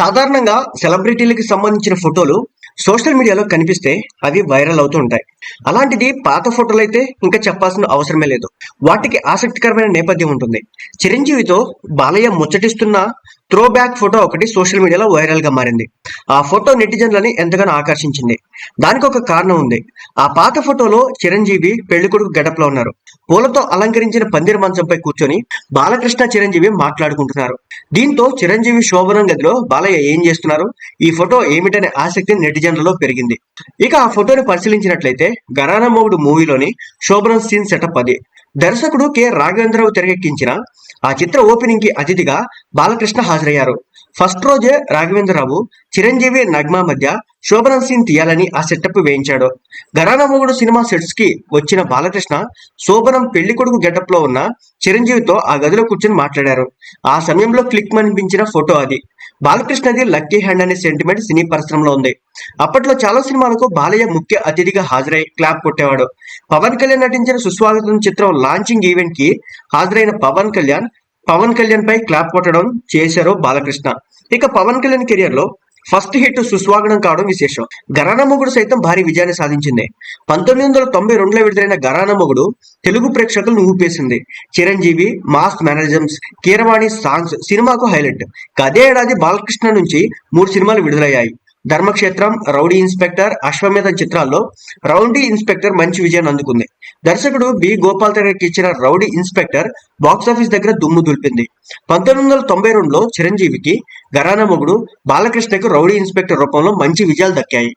సాధారణంగా సెలబ్రిటీలకి సంబంధించిన ఫోటోలు సోషల్ మీడియాలో కనిపిస్తే అవి వైరల్ అవుతూ ఉంటాయి. అలాంటిది పాత ఫోటోలు అయితే ఇంకా చెప్పాల్సిన అవసరమే లేదు. వాటికి ఆసక్తికరమైన నేపథ్యం ఉంటుంది. చిరంజీవితో బాలయ్య ముచ్చటిస్తున్న త్రో బ్యాక్ ఫోటో ఒకటి సోషల్ మీడియాలో వైరల్ గా మారింది. ఆ ఫోటో నెటిజన్లని ఎంతగానో ఆకర్షించింది. దానికి ఒక కారణం ఉంది. ఆ పాత ఫోటోలో చిరంజీవి పెళ్లికొడుకు గెటప్ లో ఉన్నారు. పూలతో అలంకరించిన పందిరి మంచంపై కూర్చొని బాలకృష్ణ చిరంజీవి మాట్లాడుకుంటున్నారు. దీంతో చిరంజీవి శోభనం గదిలో బాలయ్య ఏం చేస్తున్నారు, ఈ ఫోటో ఏమిటనే ఆసక్తి నెటిజన్లలో పెరిగింది. ఇక ఆ ఫోటోని పరిశీలించినట్లయితే గరానా మొగుడు మూవీలోని శోభనం సీన్ సెటప్ అది. దర్శకుడు కె రాఘవేంద్రరావు తెరకెక్కించిన ఆ చిత్ర ఓపెనింగ్ కి అతిథిగా బాలకృష్ణ హాజరయ్యారు. ఫస్ట్ రోజే రాఘవేంద్రరావు చిరంజీవి నగ్మా మధ్య శోభనం సీన్ తీయాలని ఆ సెటప్ వేయించాడు. గరానా మొగుడు సినిమా సెట్స్ కి వచ్చిన బాలకృష్ణ శోభనం పెళ్లి కొడుకు గెటప్ లో ఉన్న చిరంజీవితో ఆ గదిలో కూర్చొని మాట్లాడారు. ఆ సమయంలో క్లిక్ అనిపించిన ఫోటో అది. బాలకృష్ణది లక్కీ హ్యాండ్ అనే సెంటిమెంట్ సినీ పరిశ్రమలో ఉంది. అప్పట్లో చాలా సినిమాలకు బాలయ్య ముఖ్య అతిథిగా హాజరై క్లాప్ కొట్టేవాడు. పవన్ కళ్యాణ్ నటించిన సుస్వాగతం చిత్రం లాంచింగ్ ఈవెంట్ కి హాజరైన పవన్ కళ్యాణ్ పై క్లాప్ కొట్టడం చేశారు బాలకృష్ణ. ఇక పవన్ కళ్యాణ్ కెరియర్ లో ఫస్ట్ హిట్ సుస్వాగతం కావడం విశేషం. గరానా మొగుడు సైతం భారీ విజయాన్ని సాధించింది. 1992లో విడుదలైన గరానా మొగుడు తెలుగు ప్రేక్షకులను ఊపేసింది. Chiranjeevi mass mannerisms, Keeravani songs సినిమాకు హైలైట్. అదే ఏడాది బాలకృష్ణ నుంచి 3 సినిమాలు విడుదలయ్యాయి. ధర్మక్షేత్రం, రౌడీ ఇన్స్పెక్టర్, అశ్వమేధం చిత్రాల్లో రౌడీ ఇన్స్పెక్టర్ మంచి విజయాన్ని అందుకుంది. దర్శకుడు బి గోపాల్ తెరకెక్కించిన రౌడీ ఇన్స్పెక్టర్ బాక్సాఫీస్ దగ్గర దుమ్ము దులిపింది. 1992లో చిరంజీవికి గరానా మొగుడు, బాలకృష్ణకు రౌడీ ఇన్స్పెక్టర్ రూపంలో మంచి విజయాలు దక్కాయి.